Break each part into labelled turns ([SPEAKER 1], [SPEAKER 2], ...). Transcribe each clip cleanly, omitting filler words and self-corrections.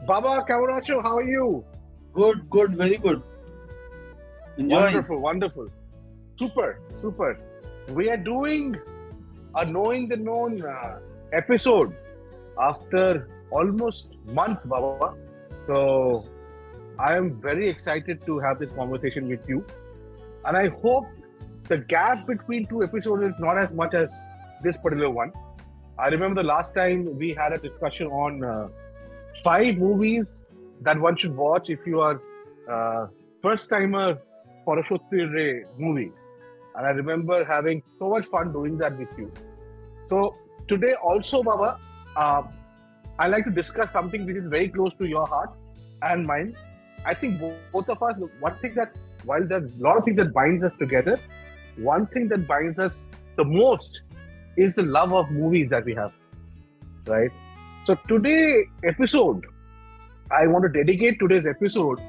[SPEAKER 1] Baba Kavaracho, how are you?
[SPEAKER 2] Good, very good. Enjoying.
[SPEAKER 1] Wonderful. Super. We are doing a Knowing the Known episode after almost months, Baba. So I am very excited to have this conversation with you. And I hope the gap between two episodes is not as much as this particular one. I remember the last time we had a discussion on 5 movies that one should watch if you are first timer for a Shotti Ray movie. And I remember having so much fun doing that with you. So today also, Baba, I like to discuss something which is very close to your heart and mine. I think both of us, one thing that, while there's a lot of things that binds us together, one thing that binds us the most is the love of movies that we have, right? So today's episode, I want to dedicate today's episode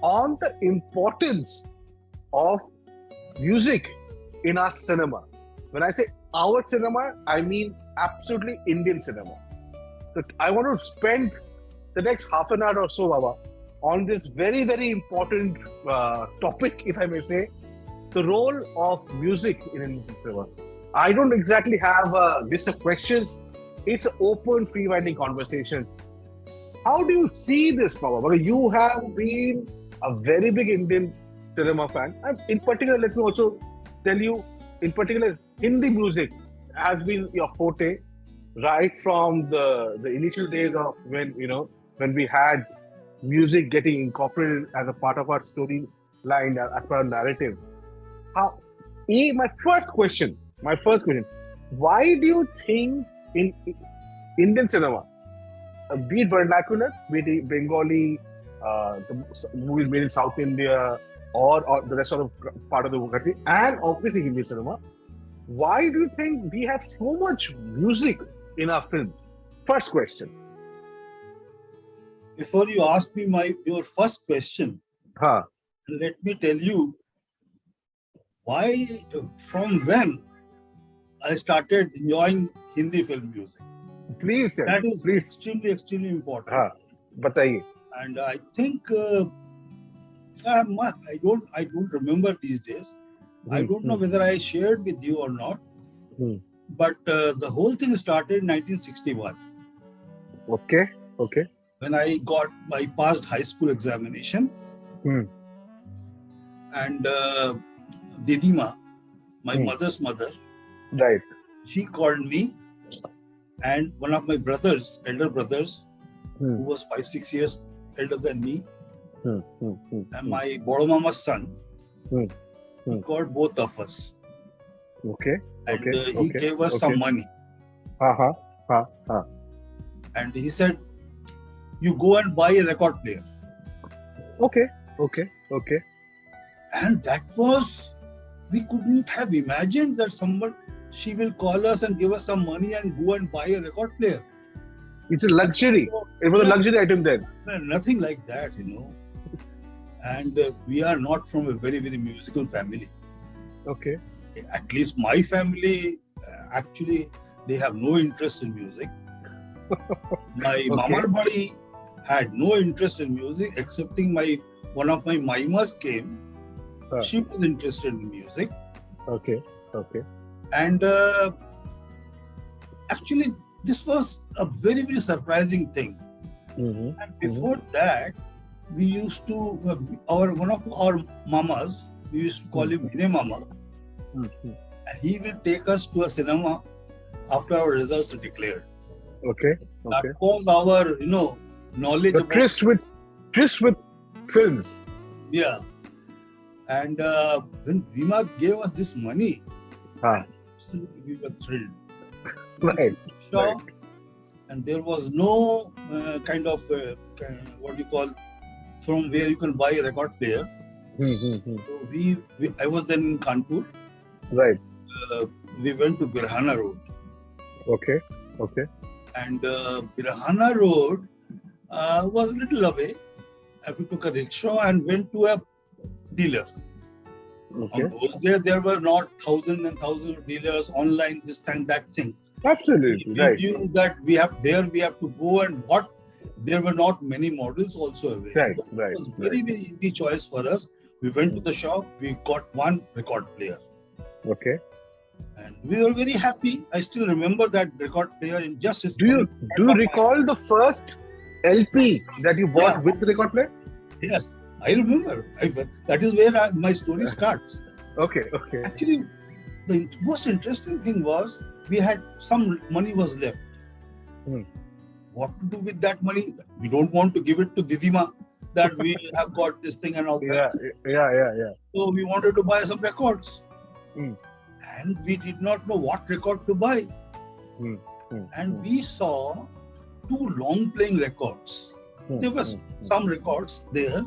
[SPEAKER 1] on the importance of music in our cinema. When I say our cinema, I mean absolutely Indian cinema. So I want to spend the next half an hour or so, Baba, on this very, very important topic, if I may say, the role of music in Indian cinema. I don't exactly have a list of questions. It's an open, free-winding conversation. How do you see this, Baba? Because you have been a very big Indian cinema fan. And in particular, let me also tell you, in particular, Hindi music has been your forte right from the initial days of when we had music getting incorporated as a part of our storyline, as part of narrative. My first question, why do you think in Indian cinema, be it vernacular, be it Bengali, the movies made in South India, or the rest of the part of the country, and obviously Hindi cinema, why do you think we have so much music in our films? First question.
[SPEAKER 2] Before you ask me your first question, let me tell you why, from when I started enjoying Hindi film music.
[SPEAKER 1] Please tell.
[SPEAKER 2] That is extremely important.
[SPEAKER 1] Bataiye.
[SPEAKER 2] And I think I don't remember these days. I don't know whether I shared with you or not. But the whole thing started in 1961.
[SPEAKER 1] Okay.
[SPEAKER 2] When I passed high school examination. And Didima, my mother's mother,
[SPEAKER 1] right,
[SPEAKER 2] she called me, and one of my elder brothers, who was 5-6 years elder than me, and my Bodo Mama's son, he called both of us.
[SPEAKER 1] Okay.
[SPEAKER 2] And he gave us some money. And he said, "You go and buy a record player."
[SPEAKER 1] Okay.
[SPEAKER 2] And that was, we couldn't have imagined that she will call us and give us some money and go and buy a record player.
[SPEAKER 1] It's a luxury. It was a luxury item then.
[SPEAKER 2] Nothing like that, And we are not from a very, very musical family.
[SPEAKER 1] Okay.
[SPEAKER 2] At least my family, actually, they have no interest in music. My Mamar Badi had no interest in music, excepting one of my Maimas came. She was interested in music.
[SPEAKER 1] Okay.
[SPEAKER 2] And actually, this was a very, very surprising thing. And before that, we used to, one of our mamas, we used to call him Hine Mama. And he will take us to a cinema after our results are declared.
[SPEAKER 1] Okay.
[SPEAKER 2] That was our, knowledge.
[SPEAKER 1] The tryst with films.
[SPEAKER 2] Yeah. And when Dima gave us this money, we were thrilled.
[SPEAKER 1] Right.
[SPEAKER 2] And there was no kind of from where you can buy a record player. So I was then in Kanpur.
[SPEAKER 1] Right.
[SPEAKER 2] We went to Birhana Road.
[SPEAKER 1] Okay.
[SPEAKER 2] And Birhana Road was a little away. We took a rickshaw and went to a dealer.
[SPEAKER 1] Okay.
[SPEAKER 2] On those days, there were not thousands and thousands of dealers online, this thing, that thing.
[SPEAKER 1] Absolutely.
[SPEAKER 2] We knew that we have to go and what There were not many models also available.
[SPEAKER 1] Right.
[SPEAKER 2] It was very, very easy choice for us. We went to the shop, we got one record player.
[SPEAKER 1] Okay.
[SPEAKER 2] And we were very happy. I still remember that record player in just.
[SPEAKER 1] Do you recall the first LP that you bought with the record player?
[SPEAKER 2] Yes, I remember. That is where my story starts.
[SPEAKER 1] Okay.
[SPEAKER 2] Actually, the most interesting thing was we had some money was left. What to do with that money? We don't want to give it to Didima that we have got this thing and all that.
[SPEAKER 1] Yeah.
[SPEAKER 2] So we wanted to buy some records. And we did not know what record to buy. And we saw 2 long playing records. There was some records there.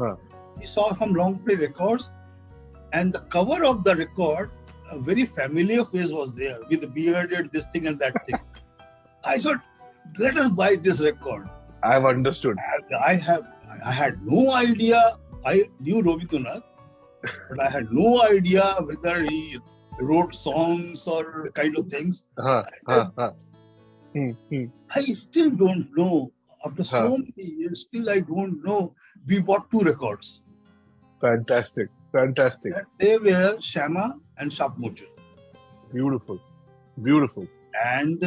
[SPEAKER 2] We saw some long play records, and the cover of the record, a very familiar face was there with the bearded this thing and that thing. I thought, let us buy this record.
[SPEAKER 1] I've understood.
[SPEAKER 2] I had no idea. I knew Rabindranath, but I had no idea whether he wrote songs or kind of things. I still don't know. After so many years, still I don't know. We bought 2 records.
[SPEAKER 1] Fantastic.
[SPEAKER 2] They were Shama and Shapmochun.
[SPEAKER 1] Beautiful.
[SPEAKER 2] And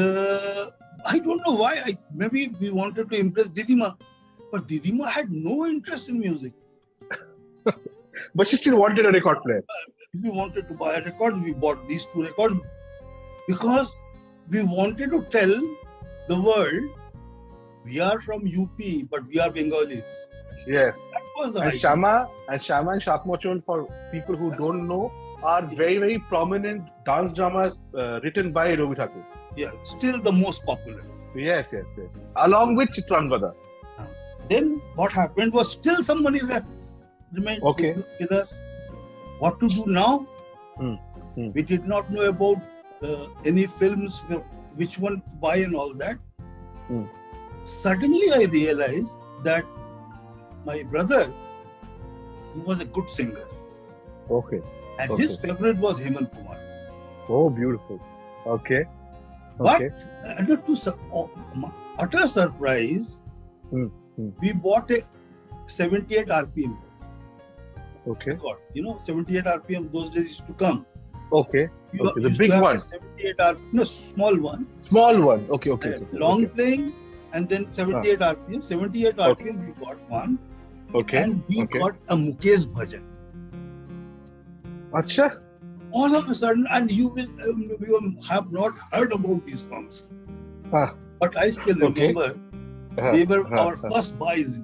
[SPEAKER 2] I don't know why. Maybe we wanted to impress Didima, but Didima had no interest in music.
[SPEAKER 1] But she still wanted a record player.
[SPEAKER 2] If we wanted to buy a record, we bought these 2 records because we wanted to tell the world we are from UP, but we are Bengalis.
[SPEAKER 1] Yes.
[SPEAKER 2] That was the
[SPEAKER 1] and
[SPEAKER 2] idea.
[SPEAKER 1] Shama and Shapmochun, for people who don't know, are very, very prominent dance dramas written by Ravi Thakur.
[SPEAKER 2] Yeah, still the most popular.
[SPEAKER 1] Yes. Along with Chitranvada.
[SPEAKER 2] Then what happened was still some money remained with us. What to do now? We did not know about any films, which one to buy and all that. Suddenly I realized that my brother, he was a good singer.
[SPEAKER 1] Okay.
[SPEAKER 2] And his favorite was Hemant Kumar.
[SPEAKER 1] Oh, beautiful. Okay.
[SPEAKER 2] But to utter surprise, we bought a 78 RPM.
[SPEAKER 1] Okay.
[SPEAKER 2] Record. 78 RPM those days used to come.
[SPEAKER 1] Okay. The big one.
[SPEAKER 2] 78 RPM, no, small one.
[SPEAKER 1] Small one. Okay.
[SPEAKER 2] Long playing, and then 78 RPM. 78 RPM we got one.
[SPEAKER 1] Okay.
[SPEAKER 2] And we got a Mukesh Bhajan.
[SPEAKER 1] Acha.
[SPEAKER 2] All of a sudden, and you will have not heard about these songs. But I still remember they were our first buys,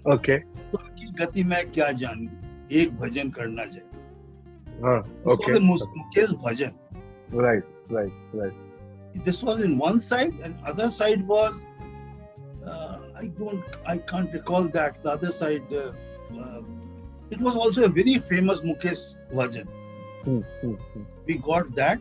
[SPEAKER 1] Okay.
[SPEAKER 2] गति में क्या जानू एक भजन करना चाहिए.
[SPEAKER 1] Okay.
[SPEAKER 2] This was a Mukesh Bhajan.
[SPEAKER 1] Right.
[SPEAKER 2] This was in one side, and other side was I can't recall that. The other side, it was also a very famous Mukesh Bhajan. We got that.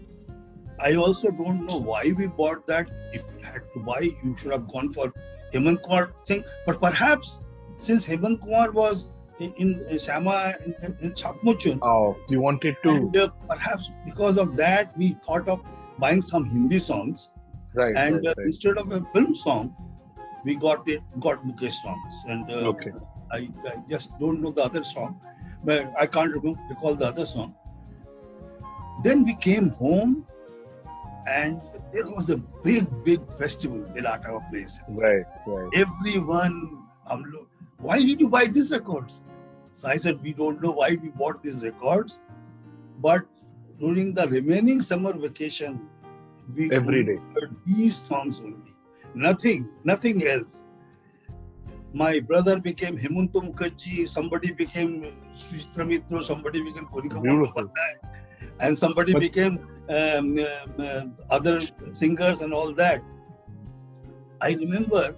[SPEAKER 2] I also don't know why we bought that. If you had to buy, you should have gone for Hemant Kumar thing. But perhaps since Hemant Kumar was in Shama in Shapmochun.
[SPEAKER 1] Oh, you wanted to.
[SPEAKER 2] And perhaps because of that, we thought of buying some Hindi songs.
[SPEAKER 1] Right.
[SPEAKER 2] And instead of a film song, we got Mukesh songs. And I just don't know the other song, but I can't recall the other song. Then we came home, and there was a big festival in our place.
[SPEAKER 1] Right.
[SPEAKER 2] Everyone, why did you buy these records? So I said, we don't know why we bought these records, but during the remaining summer vacation, we
[SPEAKER 1] every day
[SPEAKER 2] heard these songs only. Nothing else. My brother became Hemanto Mukherjee, somebody became Suchitra Mitra, somebody became Konika Bandyopadhyay, and somebody became other singers and all that. I remember,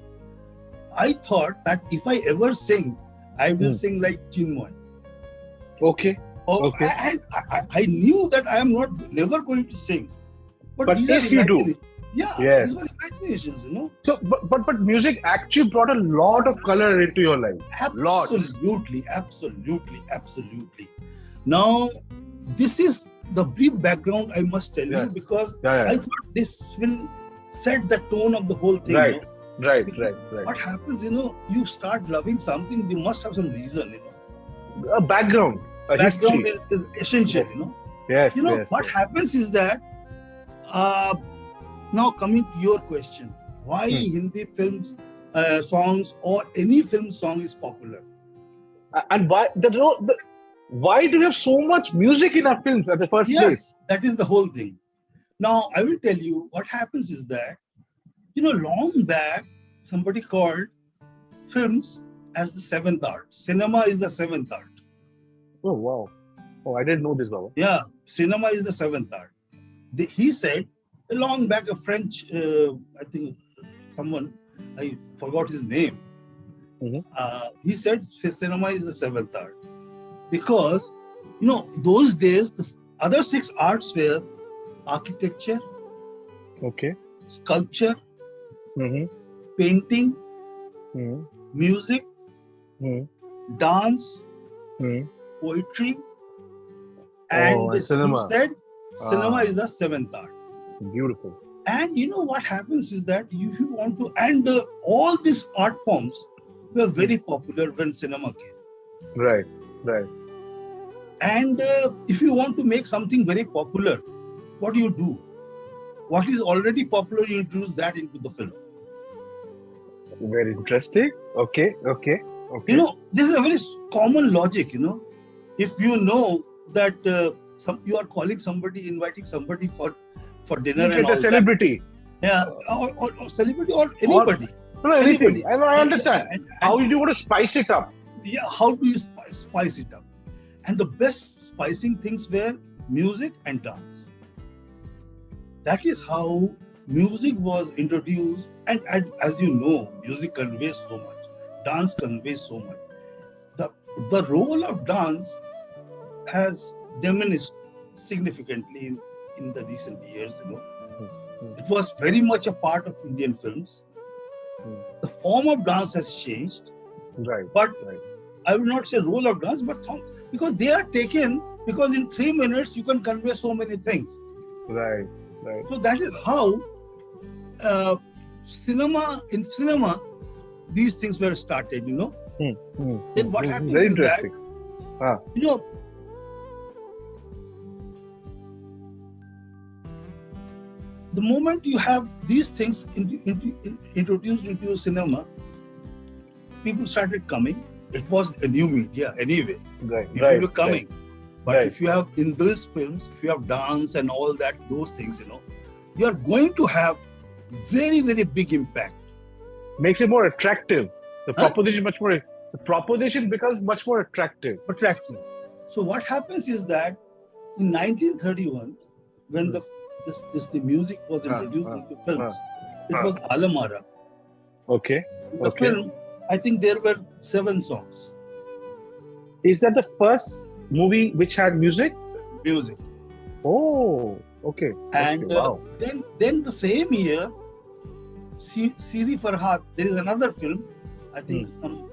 [SPEAKER 2] I thought that if I ever sing, I will sing like Chinmoy.
[SPEAKER 1] Okay.
[SPEAKER 2] I knew that I am never going to sing.
[SPEAKER 1] But yes, you do.
[SPEAKER 2] Yeah,
[SPEAKER 1] yes.
[SPEAKER 2] These are imaginations,
[SPEAKER 1] So, but music actually brought a lot of color into your life.
[SPEAKER 2] Absolutely. Now, this is the brief background I must tell you, because I thought this will set the tone of the whole thing.
[SPEAKER 1] Right. Right.
[SPEAKER 2] What happens, you start loving something, you must have some reason,
[SPEAKER 1] A background, a
[SPEAKER 2] Background
[SPEAKER 1] history.
[SPEAKER 2] is essential,
[SPEAKER 1] Yes.
[SPEAKER 2] What happens is that, now coming to your question, why Hindi films, songs, or any film song is popular?
[SPEAKER 1] And why do you have so much music in our films at the first place?
[SPEAKER 2] Yes, that is the whole thing. Now, I will tell you what happens is that, long back, somebody called films as the seventh art. Cinema is the seventh art.
[SPEAKER 1] Oh, wow. Oh, I didn't know this, Baba.
[SPEAKER 2] Yeah, cinema is the seventh art. He said, long back, a French, I think someone, I forgot his name. He said cinema is the seventh art. Because, those days, the other six arts were architecture,
[SPEAKER 1] Okay.
[SPEAKER 2] sculpture, painting, music, dance, poetry, and
[SPEAKER 1] cinema.
[SPEAKER 2] he said cinema is the seventh art.
[SPEAKER 1] Beautiful.
[SPEAKER 2] And what happens is that if you want to, and all these art forms were very popular when cinema came.
[SPEAKER 1] Right.
[SPEAKER 2] And if you want to make something very popular, what do you do? What is already popular, you introduce that into the film.
[SPEAKER 1] Very interesting. Okay.
[SPEAKER 2] This is a very common logic, If you know that you are calling somebody, inviting somebody for dinner,
[SPEAKER 1] You get a celebrity.
[SPEAKER 2] That. Yeah, or celebrity or anybody.
[SPEAKER 1] Anything. I understand.
[SPEAKER 2] And
[SPEAKER 1] How do you want to spice it up?
[SPEAKER 2] Yeah, how do you spice it up? And the best spicing things were music and dance. That is how music was introduced. And as you know, music conveys so much. Dance conveys so much. The role of dance has diminished significantly in the recent years. It was very much a part of Indian films. The form of dance has changed.
[SPEAKER 1] Right.
[SPEAKER 2] But I will not say role of dance, but because they are taken, because in 3 minutes you can convey so many things.
[SPEAKER 1] Right.
[SPEAKER 2] So that is how in cinema these things were started, Then what happens
[SPEAKER 1] Very
[SPEAKER 2] is
[SPEAKER 1] interesting.
[SPEAKER 2] that, the moment you have these things introduced into cinema, people started coming. It was a new media anyway. People were coming. But if you have, in those films, if you have dance and all that, those things, you are going to have very, very big impact.
[SPEAKER 1] Makes it more attractive. The proposition becomes much more attractive.
[SPEAKER 2] So what happens is that in 1931, when the music was introduced into films, it was Alamara.
[SPEAKER 1] Okay.
[SPEAKER 2] In the film, I think there were 7 songs.
[SPEAKER 1] Is that the first movie which had music?
[SPEAKER 2] Music.
[SPEAKER 1] Oh, okay.
[SPEAKER 2] And
[SPEAKER 1] wow.
[SPEAKER 2] Then the same year, Siri Farhat, there is another film, I think some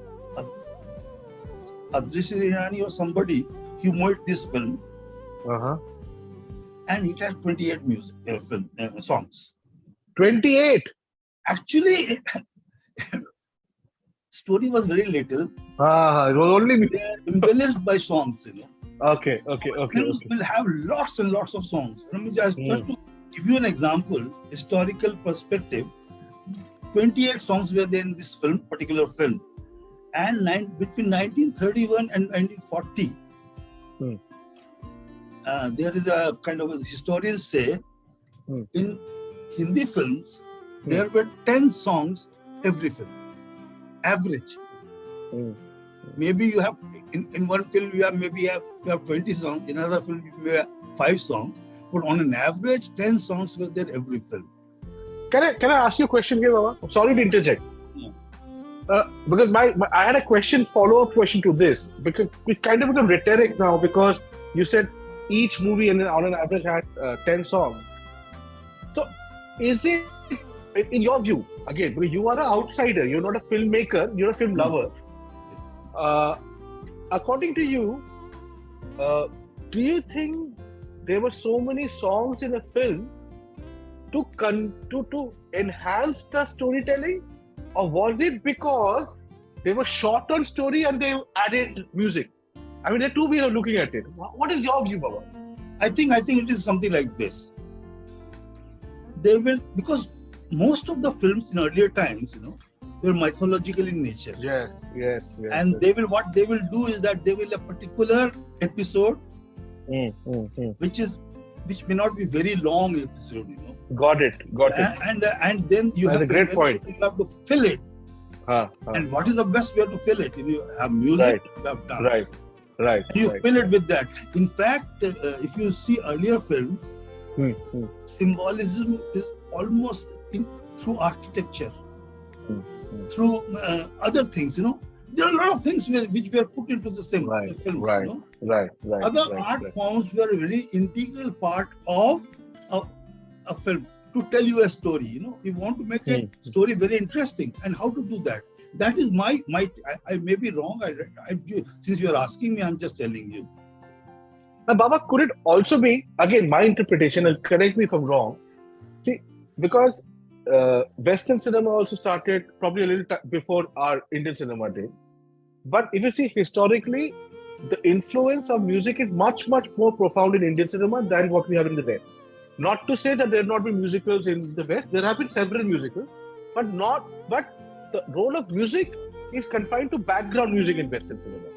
[SPEAKER 2] Adrish Irani or somebody, he made this film. And it has 28 songs. 28? Actually, story was very little.
[SPEAKER 1] It was only
[SPEAKER 2] embellished by songs,
[SPEAKER 1] Okay.
[SPEAKER 2] Films will have lots and lots of songs. Let me just to give you an example, historical perspective. 28 songs were there in this particular film. And between 1931 and 1940, there is a kind of, historians say, in Hindi films, there were 10 songs every film. Average. Maybe you have, in one film, you have 20 songs, in another film, you may have 5 songs. But on an average, 10 songs were there every film.
[SPEAKER 1] Can I ask you a question here, Baba? I'm sorry to interject. Because I had a follow-up question to this, because it's kind of become rhetoric now, because you said each movie on an average had 10 songs. So is it, in your view, again, because you are an outsider, you're not a filmmaker, you're a film lover. According to you, do you think there were so many songs in a film to enhance the storytelling, or was it because they were short on story and they added music? I mean, there are two ways of looking at it. What is your view, Baba?
[SPEAKER 2] I think it is something like this. They will, because most of the films in earlier times, were mythological in nature.
[SPEAKER 1] Yes.
[SPEAKER 2] And they will, what they will do is that they will a particular episode, which may not be very long episode,
[SPEAKER 1] Got it.
[SPEAKER 2] And then you have
[SPEAKER 1] a great point.
[SPEAKER 2] You have to fill it. And what is the best way to fill it? You have music, you have dance.
[SPEAKER 1] Right.
[SPEAKER 2] And you fill it with that. In fact, if you see earlier films, symbolism is almost through architecture, through other things. There are a lot of things which were put into the same films.
[SPEAKER 1] Right.
[SPEAKER 2] Other art forms were a very integral part of a film to tell you a story. You want to make a story very interesting, and how to do that. That is my. I may be wrong. Since you are asking me, I'm just telling you.
[SPEAKER 1] Now, Baba, could it also be, again, my interpretation, and correct me if I'm wrong, see, because Western cinema also started probably a little before our Indian cinema did. But if you see historically, the influence of music is much, much more profound in Indian cinema than what we have in the West. Not to say that there have not been musicals in the West. There have been several musicals, but the role of music is confined to background music in Western cinema.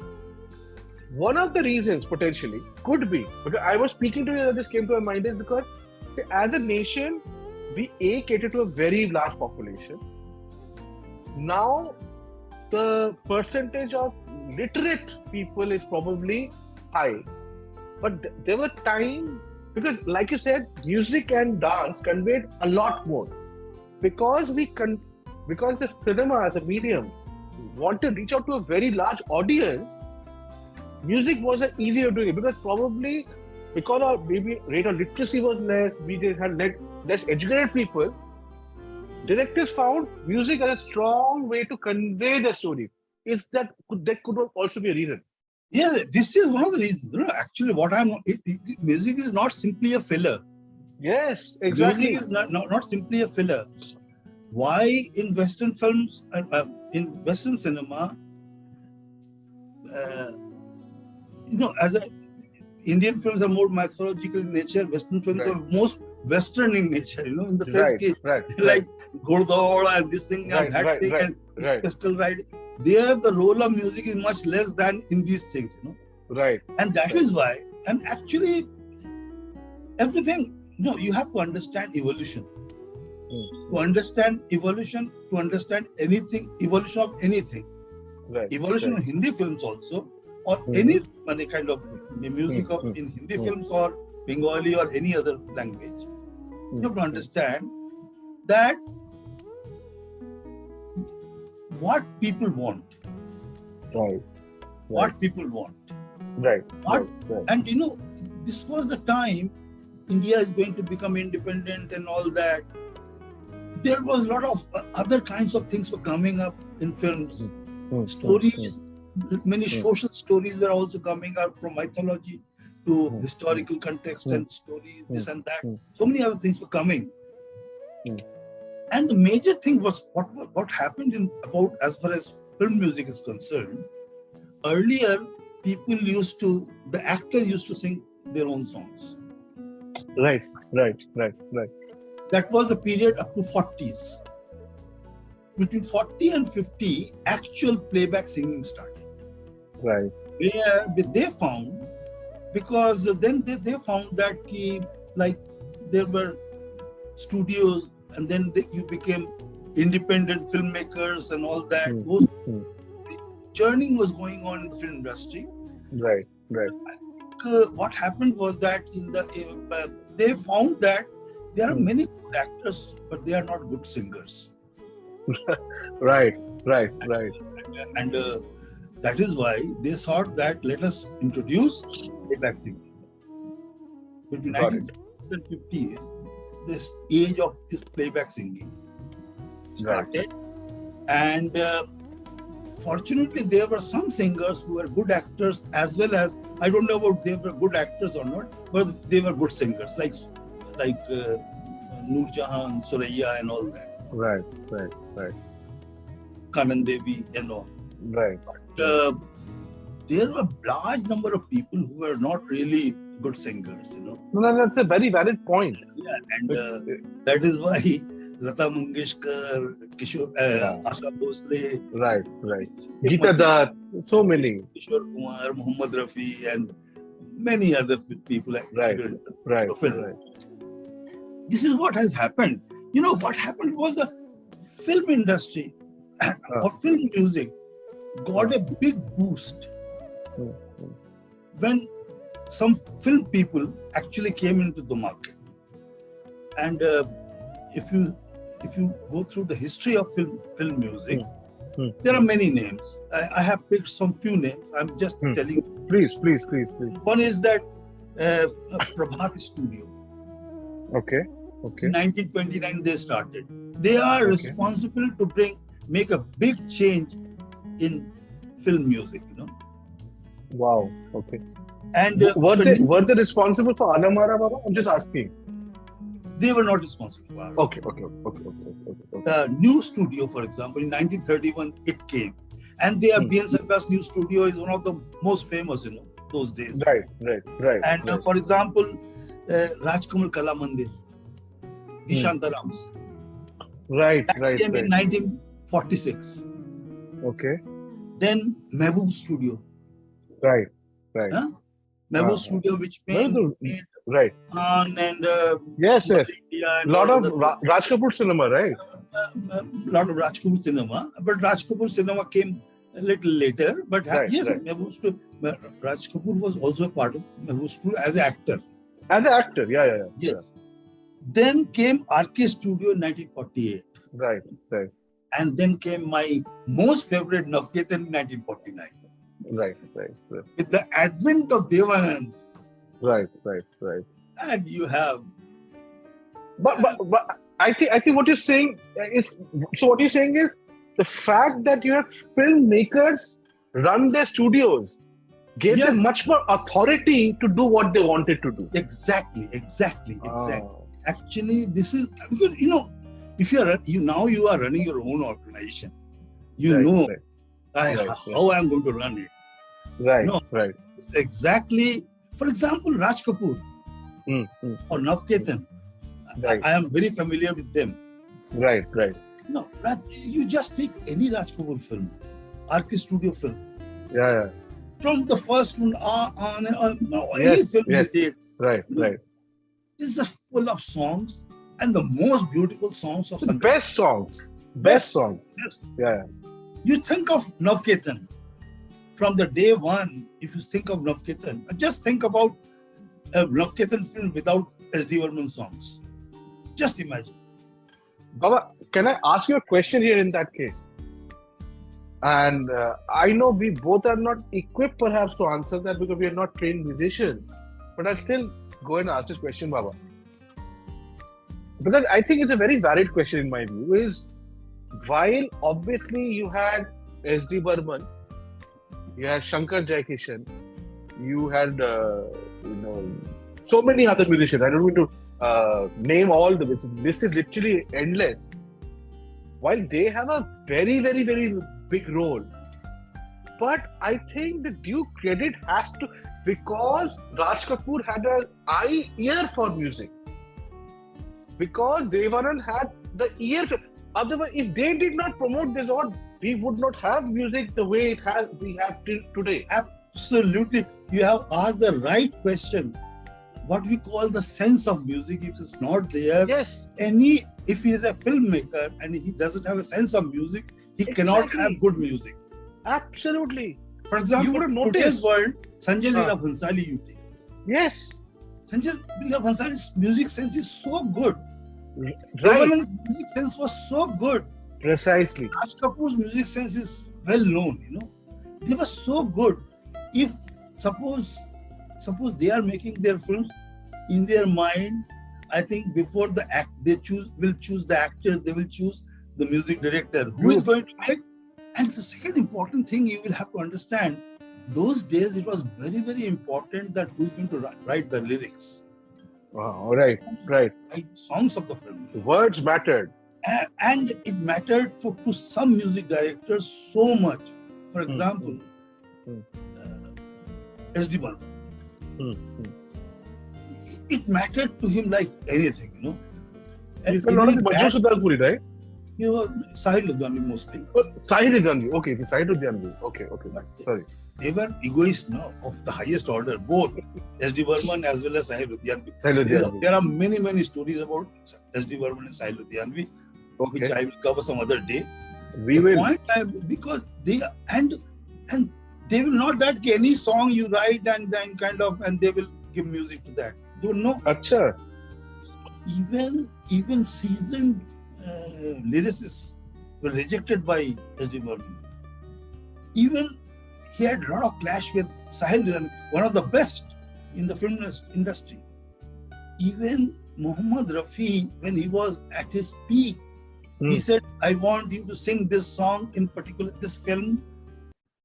[SPEAKER 1] One of the reasons potentially could be, because I was speaking to you, this came to my mind, is because as a nation, we cater to a very large population. Now, the percentage of literate people is probably high. But there were times, because like you said, music and dance conveyed a lot more. Because the cinema as a medium want to reach out to a very large audience, music was an easier doing it, because our maybe rate of literacy was less, we had less educated people. Directors found music as a strong way to convey the story. That could also be a reason?
[SPEAKER 2] Yeah, this is one of the reasons. Actually, music is not simply a filler.
[SPEAKER 1] Yes, exactly.
[SPEAKER 2] Music is not simply a filler. Why in Western films, in Western cinema, as Indian films are more mythological in nature, Western films are most Western in nature, in the sense like Gurdwara and this thing and that thing and this pistol ride. There, the role of music is much less than in these things,
[SPEAKER 1] Right.
[SPEAKER 2] And that is why, and actually, everything, you have to understand evolution. To understand evolution, to understand evolution of anything. Evolution of Hindi films also, or any kind of music in Hindi films or Bengali or any other language. You have to understand that what people want. What people want. And this was the time India is going to become independent and all that. There was a lot of other kinds of things were coming up in films. Stories, many social stories were also coming out, from mythology to historical context and stories, this and that. So many other things were coming. And the major thing was what happened as far as film music is concerned. Earlier, the actor used to sing their own songs.
[SPEAKER 1] Right.
[SPEAKER 2] That was the period up to 40s. Between 40 and 50, actual playback singing started.
[SPEAKER 1] Right.
[SPEAKER 2] Where they found, because then they found that there were studios, and then you became independent filmmakers and all that. Churning was going on in the film industry.
[SPEAKER 1] Right.
[SPEAKER 2] What happened was that they found that there are many good actors, but they are not good singers.
[SPEAKER 1] Right.
[SPEAKER 2] And that is why they thought that let us introduce playback singing. Between 1950s and 50s, this age of this playback singing started. And fortunately, there were some singers who were good actors, as well as, I don't know about they were good actors or not, but they were good singers, like Noor Jahan, Suraiya and all that.
[SPEAKER 1] Right.
[SPEAKER 2] Kannan Devi and all.
[SPEAKER 1] Right.
[SPEAKER 2] But there were a large number of people who were not really good singers,
[SPEAKER 1] No, that's a very valid point.
[SPEAKER 2] Yeah, and that is why Lata Mangeshkar, Kishore, Asa Bhosle,
[SPEAKER 1] right. Geeta Dutt, so many.
[SPEAKER 2] Kishore Kumar, Muhammad Rafi, and many other people.
[SPEAKER 1] Right.
[SPEAKER 2] This is what has happened. What happened was the film industry or film music got a big boost when some film people actually came into the market. And if you go through the history of film music, there are many names. I have picked some few names. I'm just telling you.
[SPEAKER 1] Please.
[SPEAKER 2] One is that Prabhat Studio.
[SPEAKER 1] Okay.
[SPEAKER 2] In 1929 they started. They are responsible to make a big change in film music,
[SPEAKER 1] Wow. Okay.
[SPEAKER 2] And
[SPEAKER 1] were they responsible for Anamara Baba? I'm just asking.
[SPEAKER 2] They were not responsible for Anamara.
[SPEAKER 1] Okay.
[SPEAKER 2] New Studio, for example, in 1931 it came, and their B.N. Sarkar's New Studio is one of the most famous, those days.
[SPEAKER 1] Right.
[SPEAKER 2] And for example, Rajkamal Kala Mandir, Vishantarams.
[SPEAKER 1] Right.
[SPEAKER 2] Came in 1946.
[SPEAKER 1] Okay.
[SPEAKER 2] Then Mehboob Studio.
[SPEAKER 1] Right.
[SPEAKER 2] Mehboob Studio, which made
[SPEAKER 1] right.
[SPEAKER 2] And
[SPEAKER 1] yes. A lot of Raj Kapoor cinema, right?
[SPEAKER 2] Lot of Raj Kapoor cinema, but Raj Kapoor cinema came a little later. But Mehboob Studio, Raj Kapoor was also a part of Mehboob Studio as an actor.
[SPEAKER 1] Yeah.
[SPEAKER 2] Yes. Then came RK Studio in 1948.
[SPEAKER 1] Right.
[SPEAKER 2] And then came my most favorite Navketan in 1949.
[SPEAKER 1] Right.
[SPEAKER 2] With the advent of Devanand.
[SPEAKER 1] Right.
[SPEAKER 2] And you have.
[SPEAKER 1] But I think what you're saying is the fact that you have filmmakers run their studios gave them much more authority to do what they wanted to do.
[SPEAKER 2] Exactly. Actually, this is because if you are running your own organization, how I'm going to run it.
[SPEAKER 1] Right.
[SPEAKER 2] Exactly. For example, Raj Kapoor or Navketan.
[SPEAKER 1] Right.
[SPEAKER 2] I am very familiar with them.
[SPEAKER 1] Right.
[SPEAKER 2] No, you just take any Raj Kapoor film, RK Studio film.
[SPEAKER 1] Yeah.
[SPEAKER 2] From the first one any film you take.
[SPEAKER 1] Right.
[SPEAKER 2] This is just full of songs and the most beautiful songs of Sangeet.
[SPEAKER 1] Best songs.
[SPEAKER 2] Yes.
[SPEAKER 1] Yeah.
[SPEAKER 2] You think of Navketan. From the day one, if you think of Navketan, just think about a Navketan film without S.D. Burman songs. Just imagine.
[SPEAKER 1] Baba, can I ask you a question here in that case? And I know we both are not equipped perhaps to answer that because we are not trained musicians. But I'll still go and ask this question, Baba. Because I think it's a very valid question in my view. Is while obviously you had S.D. Burman, you had Shankar Jaikishan, you had so many other musicians. I don't want to name all the list is literally endless. While they have a very, very, very big role, but I think the due credit has to, because Raj Kapoor had an ear for music, because Devanand had the ear. Otherwise, if they did not promote this, we would not have music the way we have today.
[SPEAKER 2] Absolutely. You have asked the right question. What we call the sense of music, if it's not there, if he is a filmmaker and he doesn't have a sense of music, he cannot have good music.
[SPEAKER 1] Absolutely.
[SPEAKER 2] For example, in today's world, Sanjay Leela Bhansali you take.
[SPEAKER 1] Yes.
[SPEAKER 2] Sanjay Leela Bhansali's music sense is so good.
[SPEAKER 1] Devanand's
[SPEAKER 2] music sense was so good.
[SPEAKER 1] Precisely.
[SPEAKER 2] Raj Kapoor's music sense is well known, They were so good. If suppose they are making their films in their mind, I think before the act they will choose the actors, they will choose the music director who is going to make. And the second important thing you will have to understand, those days it was very, very important that who is going to write the lyrics.
[SPEAKER 1] Wow, right.
[SPEAKER 2] Write the songs of the film.
[SPEAKER 1] Words mattered.
[SPEAKER 2] And it mattered to some music directors so much. For example, S.D. Burman. It mattered to him like anything, you know.
[SPEAKER 1] He's got a lot of Majnu Sudalpuri, right?
[SPEAKER 2] You know, Sahil Ludhianvi mostly.
[SPEAKER 1] Sahil Ludhianvi. Okay, it's Sahil Ludhianvi. Okay. Sorry.
[SPEAKER 2] They were egoists, no, of the highest order, both S.D. Burman as well as Sahil Ludhianvi. There are many stories about S.D. Burman and Sahil Ludhianvi, which I will cover some other day.
[SPEAKER 1] We will.
[SPEAKER 2] Because they and they will not that any song you write and then kind of and they will give music to that. Don't know.
[SPEAKER 1] Acha.
[SPEAKER 2] Even seasoned lyricists were rejected by S.D. Burman. Even he had a lot of clash with Sahil Ludhianvi, one of the best in the film industry. Even Mohammed Rafi, when he was at his peak, he said, I want you to sing this song, in particular this film,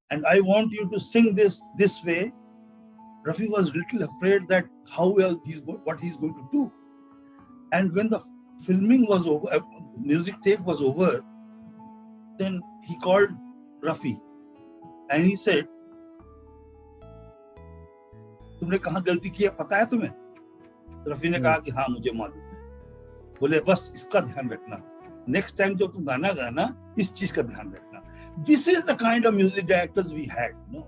[SPEAKER 2] and I want you to sing this way. Rafi was little afraid that what he's going to do. And when the filming was over, music take was over, then he called Rafi and he said, तुमने कहाँ गलती की है पता है तुम्हें? रफी ने कहा कि हाँ मुझे मालूम है. बोले बस इसका ध्यान रखना. Next time जब तुम गाना गाना इस चीज का ध्यान रखना. This is the kind of music directors we had, you know.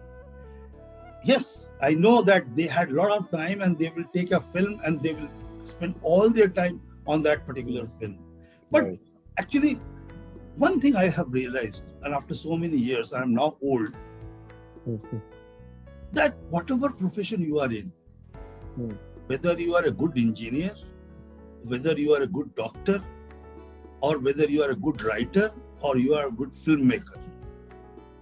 [SPEAKER 2] Yes, I know that they had a lot of time and they will take a film and they will spend all their time on that particular film. But actually, one thing I have realized, and after so many years, I am now old, that whatever profession you are in, whether you are a good engineer, whether you are a good doctor, or whether you are a good writer, or you are a good filmmaker,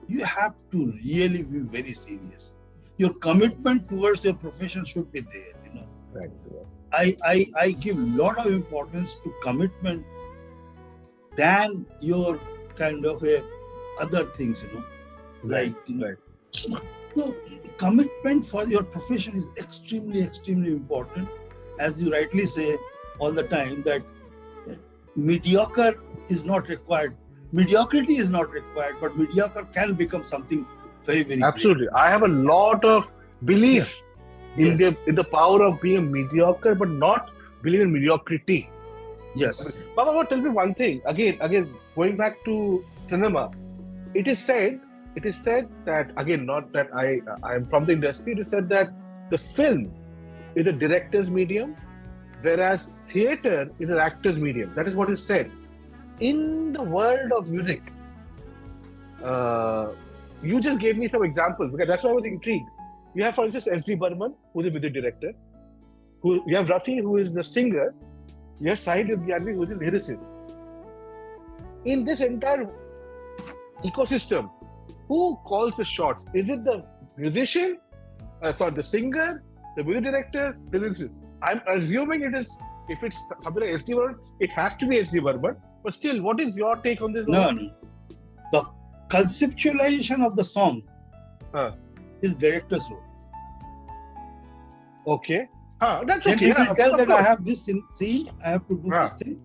[SPEAKER 2] you have to really be very serious. Your commitment towards your profession should be there, you know.
[SPEAKER 1] Right.
[SPEAKER 2] I give a lot of importance to commitment than your kind of other things, you know. Like, you know. So, commitment for your profession is extremely important. As you rightly say all the time, that mediocre is not required. Mediocrity is not required, but mediocre can become something very
[SPEAKER 1] absolutely great. I have a lot of belief in the power of being mediocre, but not believe in mediocrity.
[SPEAKER 2] Yes.
[SPEAKER 1] Baba, tell me one thing. Again, going back to cinema, it is said that, again, not that I am from the industry, it is said that the film is a director's medium, whereas theatre is an actor's medium. That is what is said. In the world of music, you just gave me some examples, because that's why I was intrigued. You have, for instance, S.D. Burman, who is a music director. You have Rafi, who is the singer. You have Sahil Ludhianvi, who is the lyricist. In this entire ecosystem, who calls the shots? Is it the musician, the singer, the music director, the lyricist? I'm assuming it is, if it's something like S.D. Burman, it has to be S.D. Burman. But still, what is your take on this?
[SPEAKER 2] No. The conceptualization of the song is director's role.
[SPEAKER 1] Okay. That's
[SPEAKER 2] then
[SPEAKER 1] okay.
[SPEAKER 2] He will tell that I have this scene, I have to do this thing.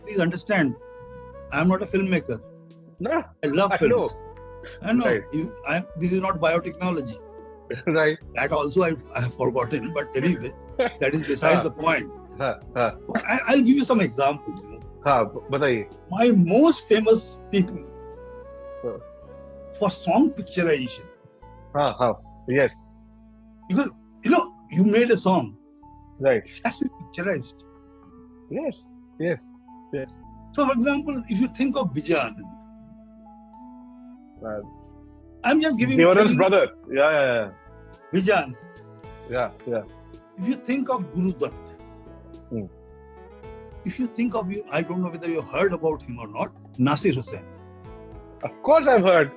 [SPEAKER 2] Please understand, I am not a filmmaker.
[SPEAKER 1] No.
[SPEAKER 2] I love films. I know. Right. This is not biotechnology.
[SPEAKER 1] Right.
[SPEAKER 2] That also I have forgotten. But anyway, that is besides the point. But I'll give you some examples. You know. My most famous people for song picturization.
[SPEAKER 1] Yes.
[SPEAKER 2] Because, you know, you made a song.
[SPEAKER 1] Right.
[SPEAKER 2] It has to be picturized.
[SPEAKER 1] Yes.
[SPEAKER 2] So, for example, if you think of Vijay Anand, I'm just giving
[SPEAKER 1] Devaran's brother. Yeah.
[SPEAKER 2] Vijay Anand.
[SPEAKER 1] Yeah.
[SPEAKER 2] If you think of Guru Dutt, if you think of I don't know whether you heard about him or not, Nasir Hussain.
[SPEAKER 1] Of course, I've heard.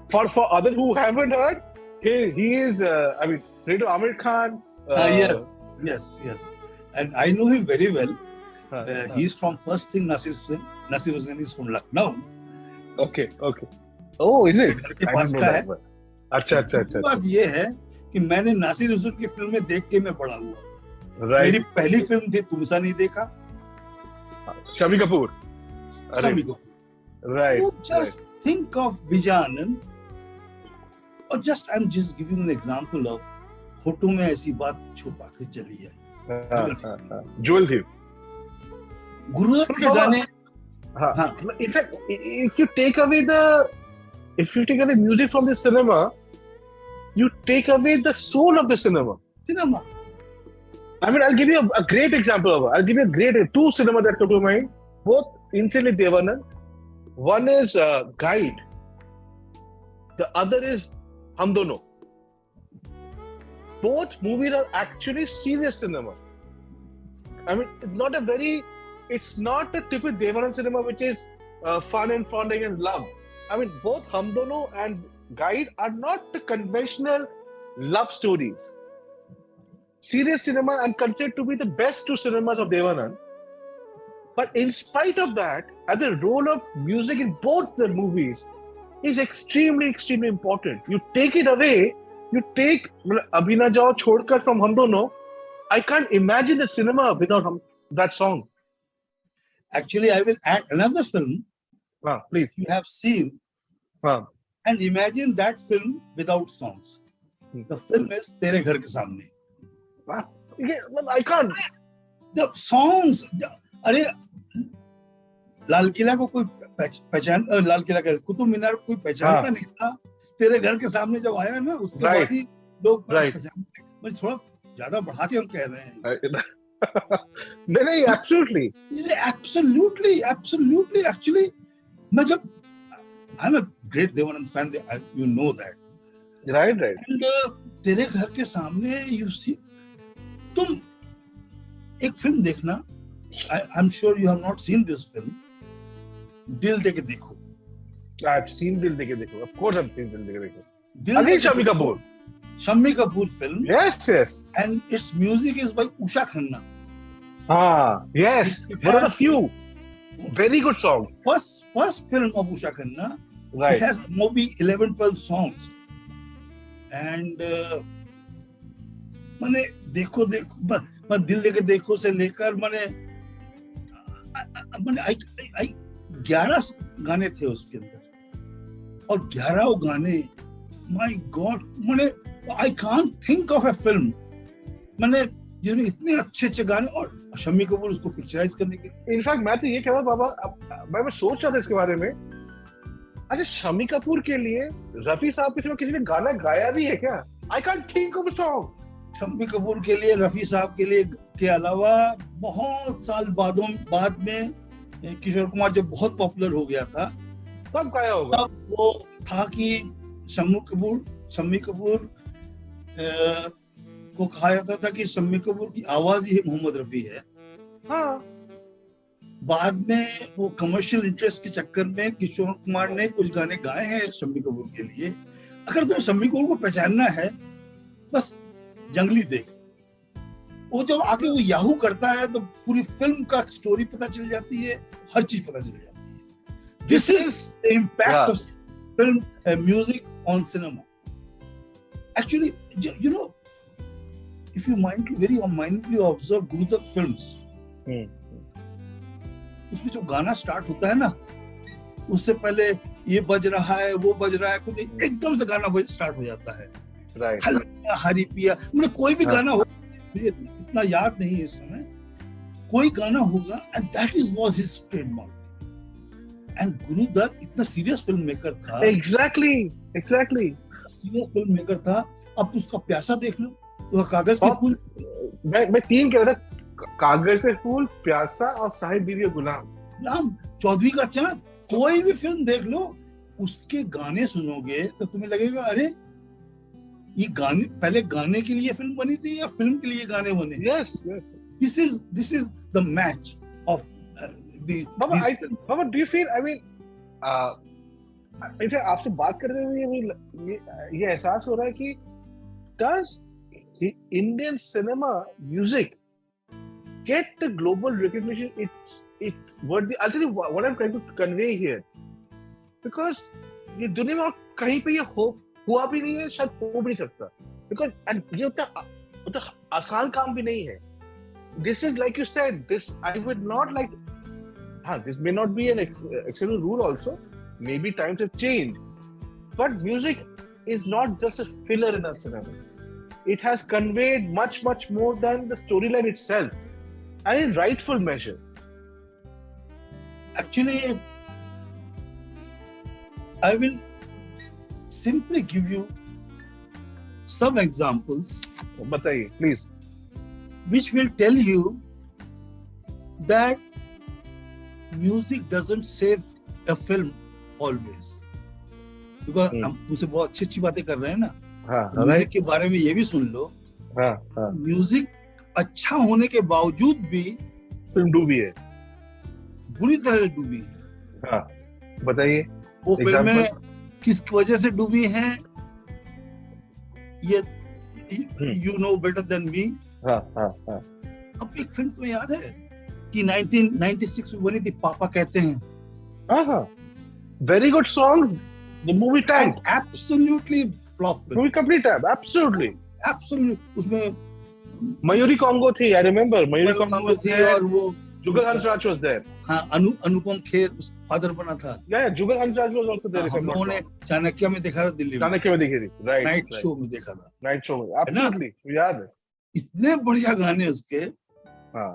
[SPEAKER 1] For others who haven't heard, he is. Related to Amir Khan.
[SPEAKER 2] Yes. And I know him very well. He's from first thing Nasir Hussain. Nasir Hussain is from Lucknow.
[SPEAKER 1] Okay. Oh, is it?
[SPEAKER 2] के पास का है.
[SPEAKER 1] अच्छा.
[SPEAKER 2] बात ये है कि मैंने नासिर हुसैन की फिल्में देख के मैं बड़ा हुआ.
[SPEAKER 1] Right.
[SPEAKER 2] मेरी पहली फिल्म थी तुमसा नहीं देखा.
[SPEAKER 1] Shami Kapoor.
[SPEAKER 2] Shami Kapoor.
[SPEAKER 1] Right.
[SPEAKER 2] You just think of Vijay Anand, or I'm just giving an example of photo में ऐसी बात छुपा के चली है.
[SPEAKER 1] Jewel Thief.
[SPEAKER 2] गुरुदत्त के गाने.
[SPEAKER 1] In fact, if you take away music from the cinema, you take away the soul of the cinema. I mean, I'll give you a great example of it. I'll give you two cinema that come to mind. Both instantly Dev Anand. One is Guide. The other is Hum Dono. Both movies are actually serious cinema. I mean, it's not a typical Dev Anand cinema which is fun and fondling and love. I mean, both Hum Dono and Guide are not the conventional love stories. Serious cinema and considered to be the best two cinemas of Dev Anand. But in spite of that, as the role of music in both the movies is extremely, extremely important. You take it away, you take Abhi Na Jao Chhodkar from Hum Dono. I can't imagine the cinema without that song.
[SPEAKER 2] Actually, I will add another film.
[SPEAKER 1] Please.
[SPEAKER 2] You have seen. And imagine that film without songs. The film is Tere Ghar Ke Samne.
[SPEAKER 1] I can't.
[SPEAKER 2] The songs. अरे लाल किला को कोई पहचान, लाल किला का कुतुब मीनार को कोई पहचानता नहीं था. तेरे घर के सामने जब आया ना, उसके बाद ही लोग पहचानते. मैं थोड़ा ज्यादा बढ़ा के हम कह रहे हैं.
[SPEAKER 1] नहीं, absolutely. Actually, मैं जब I'm a great Dev Anand fan, you know that. Right.
[SPEAKER 2] And तेरे घर के सामने you see, तुम एक फिल्म देखना. I'm sure you have not seen this film. Dil De Ke Dekho.
[SPEAKER 1] I've seen Dil De Ke Dekho. Of course, I've seen Dil De Ke Dekho. Again, Shami Kapoor.
[SPEAKER 2] Shami Kapoor film.
[SPEAKER 1] Yes.
[SPEAKER 2] And its music is by Usha Khanna.
[SPEAKER 1] Yes. One of the few. Very good song.
[SPEAKER 2] First film of Usha Khanna.
[SPEAKER 1] Right.
[SPEAKER 2] It has maybe 11-12 songs. And मैंने देखो दिल दे के देखो से लेकर मैंने 11 गाने थे उसके अंदर, और 11 गाने, माय गॉड, मैंने I can't think of a film मैंने जिसमें इतने अच्छे गाने, और शम्मी कपूर उसको पिक्चराइज करने के लिए.
[SPEAKER 1] इनफैक्ट मैं तो ये कह रहा हूँ बाबा, मैं सोच रहा था इसके बारे में. अच्छा, शम्मी कपूर के लिए रफी साहब के सिवा किसी ने गाना गाया भी है क्या? I can't think of a song.
[SPEAKER 2] Shammi Kapoor के लिए, रफी साहब के लिए के अलावा बहुत साल बाद में किशोर कुमार जब बहुत पॉपुलर हो गया था,
[SPEAKER 1] तब गाया होगा.
[SPEAKER 2] तब वो था कि शम्मी कपूर को कहा जाता था कि शम्मी कपूर की आवाज ही मोहम्मद रफी है. बाद में वो कमर्शियल इंटरेस्ट के चक्कर में किशोर कुमार ने कुछ गाने गाए हैं शम्मी कपूर के लिए. अगर तुम्हें शम्मी कपूर को पहचानना है, बस जंगली देख. वो जब आके वो याहू करता है तो पूरी फिल्म का स्टोरी पता चल जाती है, हर चीज पता चल जाती है. This is the impact of film music on cinema. Actually you know, if you mindly observe Guru Dutt films, उसमें जो गाना स्टार्ट होता है ना, उससे पहले ये बज रहा है, वो बज रहा है, कुछ एकदम से गाना स्टार्ट हो जाता है. हरी पिया, मैंने कोई भी गाना हो, मुझे इतना याद नहीं है इस समय, कोई गाना होगा, and that was his trademark. And Guru Dutt इतना सीरियस फिल्म मेकर था.
[SPEAKER 1] एग्जैक्टली
[SPEAKER 2] सीरियस फिल्म मेकर था. अब उसका प्यासा देख लो, तो कागज के फूल,
[SPEAKER 1] मैं 3 कह रहा था, कागज के फूल, प्यासा और साहिब बीवी गुलाम,
[SPEAKER 2] चौधरी का चांद. कोई भी फिल्म देख लो, उसके गाने सुनोगे तो तुम्हें लगेगा अरे ये गाने पहले गाने के लिए फिल्म बनी थी या फिल्म के लिए गाने बने. This is the match of the.
[SPEAKER 1] Baba, do you feel? I mean, इसे आपसे बात करते हुए ये एहसास हो रहा है कि does Indian cinema music get the global recognition it's worthy? I'll tell you what I'm trying to convey here, because ये दुनिया में कहीं पे ये हुआ भी नहीं है, शायद हो भी नहीं सकता, because ये उतना आसान काम भी नहीं है. This is like you said, this I would not like this may not be an exceptional rule also. Maybe times have changed. But music is not just a filler in a cinema. It has conveyed much, much more than the storyline itself. And in rightful measure.
[SPEAKER 2] Actually, I will simply give you some examples.
[SPEAKER 1] Bataiye, please.
[SPEAKER 2] Which will tell you that music doesn't save a film always. Because हम तुमसे बहुत अच्छी बातें कर रहे हैं ना, music के बारे में ये भी सुन लो. म्यूजिक अच्छा होने के बावजूद भी
[SPEAKER 1] फिल्म डूबी है,
[SPEAKER 2] बुरी तरह से डूबी है.
[SPEAKER 1] बताइए
[SPEAKER 2] वो फिल्में किस वजह से डूबी हैं, ये you know better than me. अब एक फिल्म तुम्हें याद है कि 1996 में बनी थी, पापा कहते हैं.
[SPEAKER 1] Very good songs. The movie tanked.
[SPEAKER 2] Absolutely flop.
[SPEAKER 1] Movie complete tanked. Absolutely.
[SPEAKER 2] उसमें
[SPEAKER 1] मयूरी कॉन्गो थी. I remember. मयूरी कॉन्गो थी और वो जुगल हंसराज was there.
[SPEAKER 2] हाँ, अनुपम खेर उस फादर बना था.
[SPEAKER 1] Yeah, Jugal Hansraj was also there.
[SPEAKER 2] हम लोगों ने चाणक्य में देखा था, दिल्ली में.
[SPEAKER 1] चाणक्य में देखी थी. Right.
[SPEAKER 2] नाइट शो में देखा था.
[SPEAKER 1] नाइट शो में. Absolutely. याद है.
[SPEAKER 2] इतने बढ़िया गाने उसके.
[SPEAKER 1] हाँ.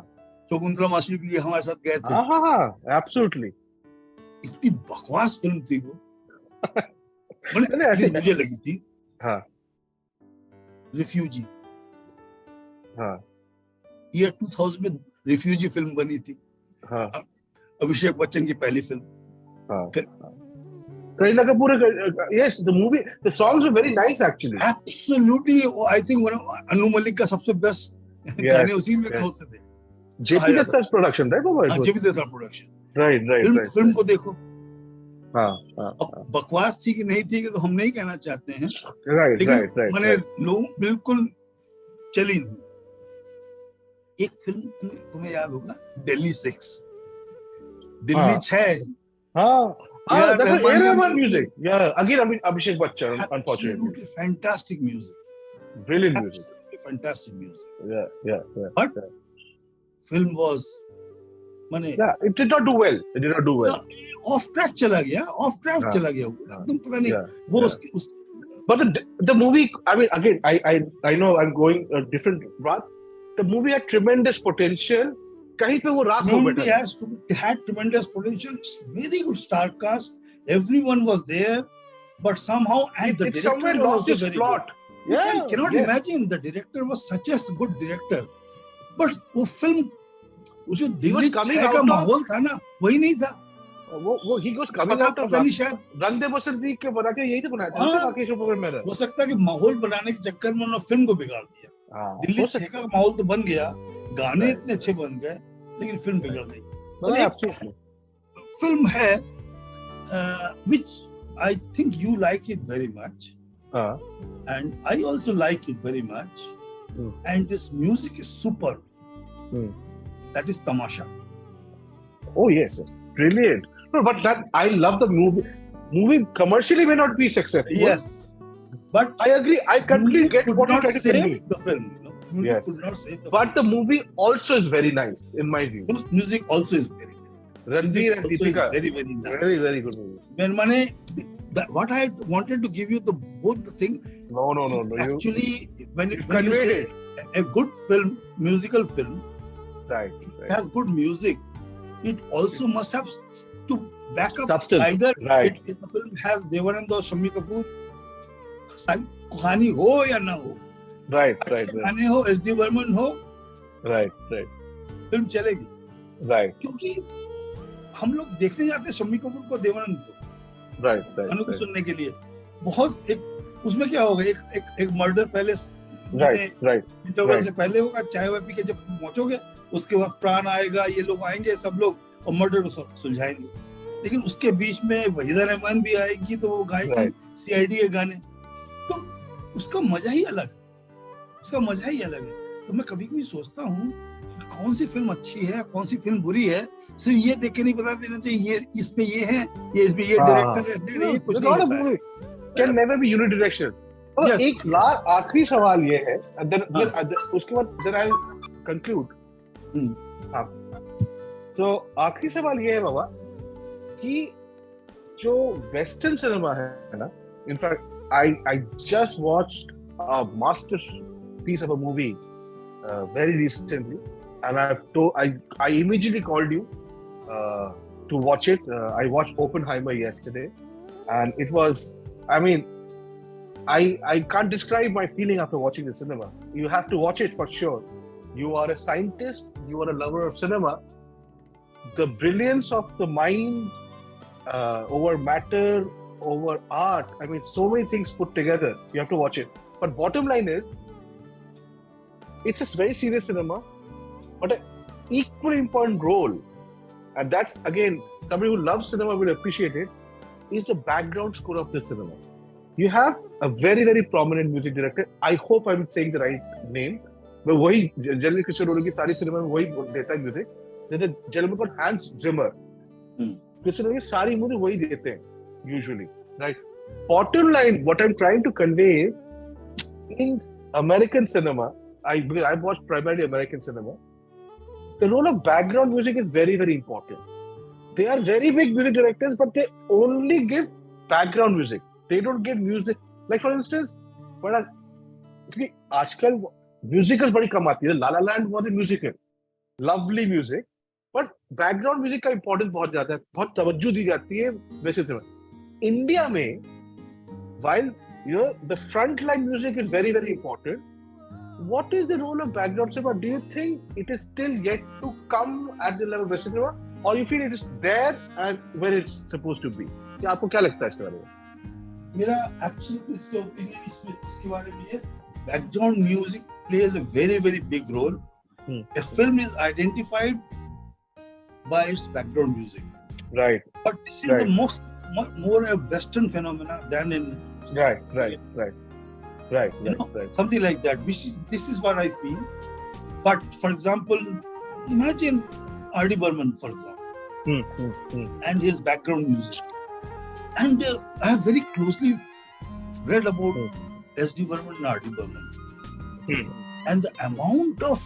[SPEAKER 2] शकुंतला मासी भी हमारे साथ गए थे.
[SPEAKER 1] हाँ. Absolutely.
[SPEAKER 2] इतनी बकवास फिल्म थी वो. मुझे लगी थी.
[SPEAKER 1] हाँ.
[SPEAKER 2] रिफ्यूजी.
[SPEAKER 1] हाँ.
[SPEAKER 2] ईयर 2000 में रिफ्यूजी फिल्म बनी थी.
[SPEAKER 1] हाँ.
[SPEAKER 2] अभिषेक बच्चन की पहली फिल्म.
[SPEAKER 1] हाँ. Kareena Kapoor. Yes, the movie, the songs were very nice actually.
[SPEAKER 2] Absolutely, I think Anu Malik का सबसे बेस्ट गाने उसी में होते थे.
[SPEAKER 1] JP Dutta's production, right? बाबा.
[SPEAKER 2] JP Dutta production.
[SPEAKER 1] Right.
[SPEAKER 2] Film को देखो.
[SPEAKER 1] हाँ.
[SPEAKER 2] बकवास थी कि नहीं थी कि तो हम नहीं कहना चाहते हैं.
[SPEAKER 1] Right.
[SPEAKER 2] मैंने लोग बिल्कुल चली नहीं. एक फिल्म तुम्हें याद होगा, दिल्ली 6. दिल्ली 6.
[SPEAKER 1] हाँ. That's A-Rahman music. Yeah, again Abhishek Bachchan, unfortunately.
[SPEAKER 2] Fantastic music.
[SPEAKER 1] Brilliant music.
[SPEAKER 2] Fantastic music.
[SPEAKER 1] Yeah.
[SPEAKER 2] But film was,
[SPEAKER 1] yeah, it did not do well.
[SPEAKER 2] Off track चला गया. एकदम पता नहीं वो उस.
[SPEAKER 1] But the movie, I mean, again, I know I'm going a different path. The movie had tremendous potential. कहीं पे वो राख हो बैठा.
[SPEAKER 2] It had tremendous potential. Very good star cast. Everyone was there, but somehow and the director
[SPEAKER 1] somewhere lost his plot.
[SPEAKER 2] Yeah, cannot imagine. The director was such a good director, but वो film जो दिल्ली 6 का माहौल था ना, वही नहीं था.
[SPEAKER 1] वो he was coming out of रंग दे बसंती के बना के यही तो बनाया था राकेश ओबेरॉय में. हो
[SPEAKER 2] सकता है कि माहौल बनाने के चक्कर में उन्होंने फिल्म को बिगाड़ दिया. दिल्ली 6 का माहौल तो बन गया, गाने इतने अच्छे बन गए, लेकिन फिल्म बिगड़ गई. फिल्म है which I think you like it very much, and I also like it very much, and this music is super. That is Tamasha.
[SPEAKER 1] Oh yes, brilliant. No, but that I love the movie. Movie commercially may not be successful.
[SPEAKER 2] Yes, but
[SPEAKER 1] I agree. I completely get what you're trying to tell me.
[SPEAKER 2] The film,
[SPEAKER 1] yes,
[SPEAKER 2] could not save the
[SPEAKER 1] but film. The movie also is very nice in my view.
[SPEAKER 2] Music also is very good.
[SPEAKER 1] Ranveer and Deepika,
[SPEAKER 2] very nice.
[SPEAKER 1] Very good movie.
[SPEAKER 2] When what I wanted to give you both the thing.
[SPEAKER 1] No.
[SPEAKER 2] Actually, when you say a good film, musical film,
[SPEAKER 1] right.
[SPEAKER 2] It has good music. It also must have to back up
[SPEAKER 1] substance.
[SPEAKER 2] Either
[SPEAKER 1] right.
[SPEAKER 2] The film has Devanand or Shammi Kapoor, कहानी हो या ना हो.
[SPEAKER 1] Right.
[SPEAKER 2] गाने हो, SD Burman हो.
[SPEAKER 1] Right.
[SPEAKER 2] Film चलेगी.
[SPEAKER 1] Right.
[SPEAKER 2] क्योंकि हम लोग देखने जाते हैं शम्मी कपूर को, देवानंद को.
[SPEAKER 1] Right.
[SPEAKER 2] अनु को सुनने के लिए. बहुत एक उसमें क्या होगा, एक मर्डर पहले.
[SPEAKER 1] Right.
[SPEAKER 2] इंटरवल से पहले होगा, चाय वाय पी के जब पहुंचोगे, उसके बाद प्राण आएगा, ये लोग आएंगे, सब लोग और मर्डर को सुलझाएंगे. लेकिन उसके बीच में वहीदा रहमान भी आएगी, तो वो गाएगी CID के गाने. तो उसका मजा ही अलग है. तो मैं कभी कभी सोचता हूँ कौन सी फिल्म अच्छी है, कौन सी फिल्म बुरी है, सिर्फ ये देख के नहीं बता देना चाहिए ये इसमें ये है, ये इसमें ये डायरेक्टर है. कुछ नहीं
[SPEAKER 1] कैन नेवर बी यूनिडायरेक्शनल. और एक आखिरी सवाल ये है, उसके बाद देन आई विल कंक्लूड. तो आखिरी सवाल ये है बाबा कि जो वेस्टर्न सिनेमा है ना, in fact I just watched a masterpiece of a movie very recently, and I immediately called you to watch it. I watched Oppenheimer yesterday, and it was, I mean, I can't describe my feeling after watching the cinema. You have to watch it for sure. You are a scientist, you are a lover of cinema. The brilliance of the mind over matter, over art, I mean, so many things put together. You have to watch it. But bottom line is, it's a very serious cinema, but an equally important role, and that's again, somebody who loves cinema will appreciate it, is the background score of the cinema. You have a very, very prominent music director. I hope I'm saying the right name. But वही generally Christopher की सारी cinema में वही देता है music. There's a gentleman called Hans Zimmer. Christopher की सारी music वही देते हैं usually, right? Bottom line, what I'm trying to convey is, in American cinema, because I watch primarily American cinema, the role of background music is very, very important. They are very big music directors, but they only give background music. They don't give music. Like for instance, क्योंकि आजकल musicals बड़ी कम आती है. La La Land was a musical, lovely music, but background music का importance बहुत ज्यादा है, बहुत तवज्जो दी जाती है वैसे सिनेमा. इंडिया में, while the frontline music is very, very important, what is the role of background cinema? Do you think it is still yet to come at the level of Western cinema, or you feel it is there and where it's supposed to be? क्या आपको क्या लगता है इसके बारे में?
[SPEAKER 2] मेरा absolutely इसके opinion इसके बारे में है, background music plays a very, very big role. A film is identified by its background music. Right. But this is a more a Western phenomena than in. Right. Something like that. This is what I feel. But for example, imagine R.D. Burman, for example, and his background music. And I have very closely read about S.D. Burman and R.D. Burman. And the amount of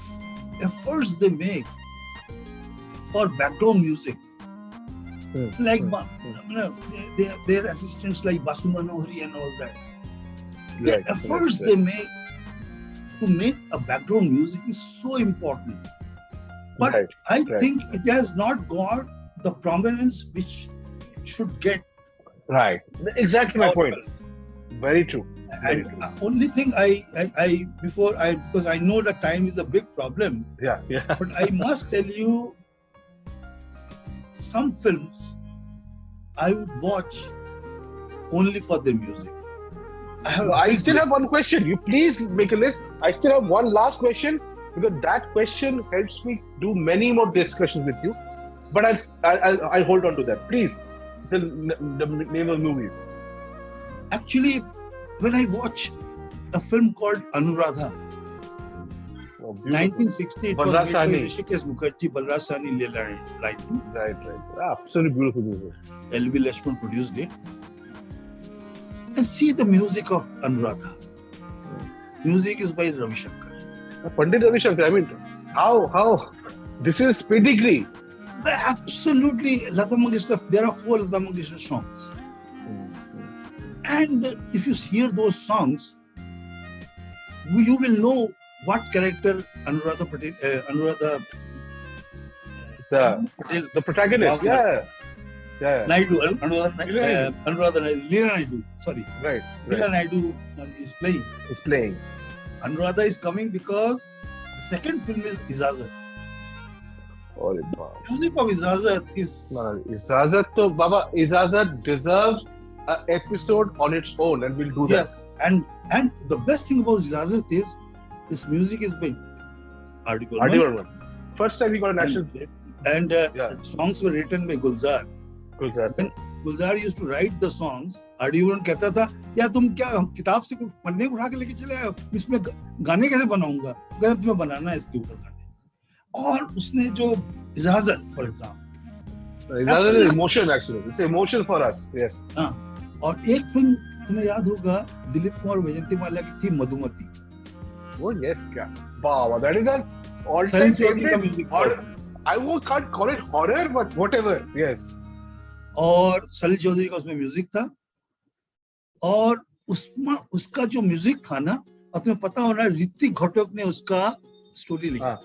[SPEAKER 2] efforts they make for background music. Like their assistants like Basu Manohari and all that. The efforts they make to make a background music is so important. But I think it has not got the prominence which it should get.
[SPEAKER 1] Right. Exactly my point. Very true.
[SPEAKER 2] And only thing because I know that time is a big problem.
[SPEAKER 1] Yeah.
[SPEAKER 2] But I must tell you, some films I would watch only for their music.
[SPEAKER 1] I still have one question. You please make a list. I still have one last question, because that question helps me do many more discussions with you. But I'll hold on to that. Please, the name of the movie.
[SPEAKER 2] Actually, when I watch a film called Anuradha, 1960, it was made by Rishikesh Mukherjee, Balraj Sahni, Leela Naidu.
[SPEAKER 1] Right. Absolutely beautiful movie.
[SPEAKER 2] L.B. Lakshman produced it. And see the music of Anuradha. Music is by Ravi Shankar.
[SPEAKER 1] Pandit Ravi Shankar. I mean, how? This is pedigree.
[SPEAKER 2] Absolutely, Lata Mangeshkar. There are 4 Lata Mangeshkar songs. And if you hear those songs, you will know what character Anuradha Patel,
[SPEAKER 1] the protagonist, yeah.
[SPEAKER 2] Naidu, Anuradha Naidu, Leela Naidu, sorry.
[SPEAKER 1] Right.
[SPEAKER 2] Leela Naidu is playing. Anuradha is coming because the second film is Ijazat. Music of Ijazat is...
[SPEAKER 1] Ijazat deserves an episode on its own, and we'll do that.
[SPEAKER 2] Yes, and the best thing about Ijazat is this music is by R.D. Burman.
[SPEAKER 1] First time we got a national...
[SPEAKER 2] And songs were written by Gulzar. When Gulzar used to write the songs, R.D. Burman कहता था, या तुम क्या किताब से कुछ पन्ने उठा के लेके चले आए, इसमें गाने कैसे बनाऊंगा? कहता तुम्हें बनाना है इसके ऊपर गाने. और उसने जो इजाजत, for example,
[SPEAKER 1] इजाजत is emotion actually. It's emotion for us. Yes.
[SPEAKER 2] और एक फिल्म तुम्हें याद होगा, दिलीप कुमार वैजयंती माल्या की थी मधुमती.
[SPEAKER 1] Oh yes, क्या? Wow, that is an all-time favorite. can't call it horror, but whatever. Yes.
[SPEAKER 2] और सलील चौधरी का उसमें म्यूजिक था, और उसमें उसका जो म्यूजिक था ना, और तुम्हें पता होना ऋतिक घटक ने उसका स्टोरी लिखा।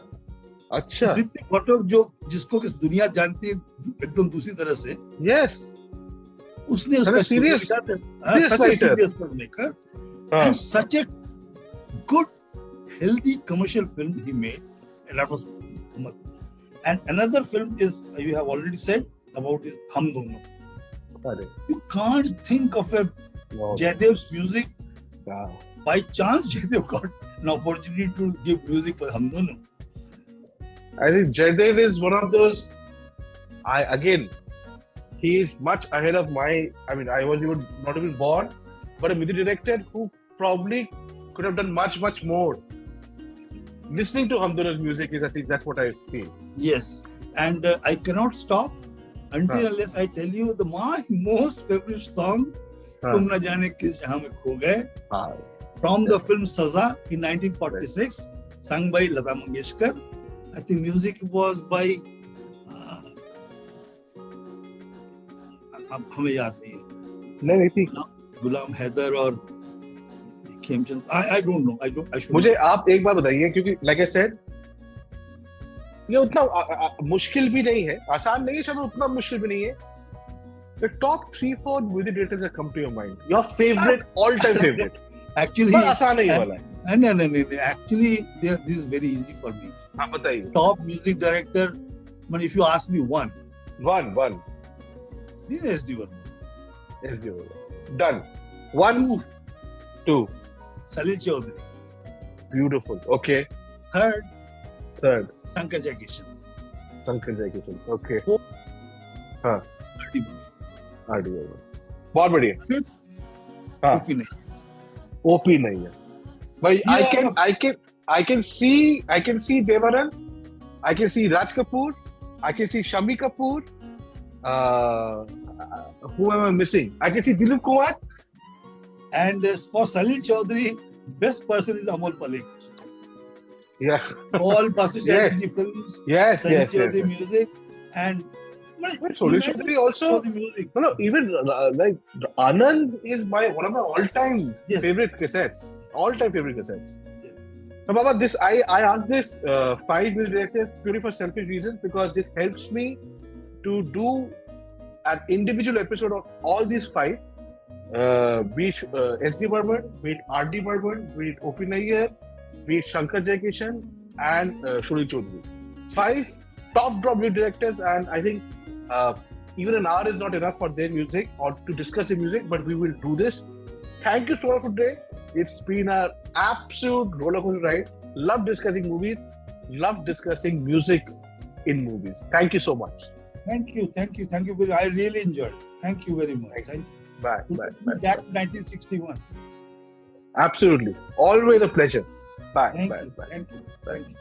[SPEAKER 1] अच्छा।
[SPEAKER 2] ऋतिक घटक जो जिसको किस दुनिया जानती है एकदम दूसरी तरह से।
[SPEAKER 1] Yes.
[SPEAKER 2] उसने उसका
[SPEAKER 1] serious
[SPEAKER 2] film maker, and such a good, healthy commercial film he made, and that was. And another film is you have already said about is Hum Dono. You can't think of a Jaydev's music. By chance, Jaydev got an opportunity to give music for Hum Dono.
[SPEAKER 1] I think Jaydev is one of those. He is much ahead of my. I mean, I was not even born, but a music director who probably could have done much more. Listening to Hum Dono's music is, at least that's what I feel.
[SPEAKER 2] Yes, and I cannot stop until unless I tell you my most favorite song, Tum Na Jaane Kis Jahan Mein Kho Gaye, from the film Saza in 1946, sung by Lata Mangeshkar. I think music was by हमें याद नहीं है, गुलाम हैदर और Khemchand. I don't know.
[SPEAKER 1] मुझे आप एक बात बताइए, क्योंकि like I said, ये उतना मुश्किल भी नहीं है, आसान नहीं है, शायद उतना मुश्किल भी नहीं है। The top 3-4 music directors that come to your mind, your favorite, all-time favorite.
[SPEAKER 2] Actually,
[SPEAKER 1] आसान नहीं वाला है।
[SPEAKER 2] No. Actually, this is very easy for me.
[SPEAKER 1] हाँ, बताइए।
[SPEAKER 2] Top music director, but if you ask me one. This is SD Burman. Done. 1, 2. Salil Chaudhary.
[SPEAKER 1] Beautiful. Okay.
[SPEAKER 2] Third.
[SPEAKER 1] Shankar
[SPEAKER 2] Jaikishan.
[SPEAKER 1] Okay.
[SPEAKER 2] 4.
[SPEAKER 1] हाँ.
[SPEAKER 2] R.D.
[SPEAKER 1] Burman. बहुत बढ़िया.
[SPEAKER 2] 5th.
[SPEAKER 1] हाँ. OP नहीं है. But yeah. I can see Devaran. I can see Raj Kapoor. I can see Shami Kapoor. Who am I missing? I can see Dilip Kumar.
[SPEAKER 2] And for Salil Chaudhary, best person is Amol Palekar.
[SPEAKER 1] Yeah.
[SPEAKER 2] All Basu Chatterjee films.
[SPEAKER 1] Yes.
[SPEAKER 2] Chaudhary music. And
[SPEAKER 1] Salil Chaudhary also. No, even like Anand is one of my all-time favorite cassettes. All-time favorite cassettes. Yeah. Now, Baba, I asked this 5 music directors purely for selfish reasons, because it helps me to do an individual episode of all these 5, be it SD Burman, be it R.D. Burman, be it O.P. Nayyar, be it Shankar Jaikishan, and Salil Chaudhary. 5 top music directors, and I think even an hour is not enough for their music or to discuss the music, but we will do this. Thank you so much for today. It's been an absolute rollercoaster ride. Love discussing movies, love discussing music in movies. Thank you so much.
[SPEAKER 2] Thank you. I really enjoyed it. Thank you very much. Thank you.
[SPEAKER 1] Bye.
[SPEAKER 2] Back to 1961.
[SPEAKER 1] Absolutely. Always a pleasure. Bye.
[SPEAKER 2] Thank you.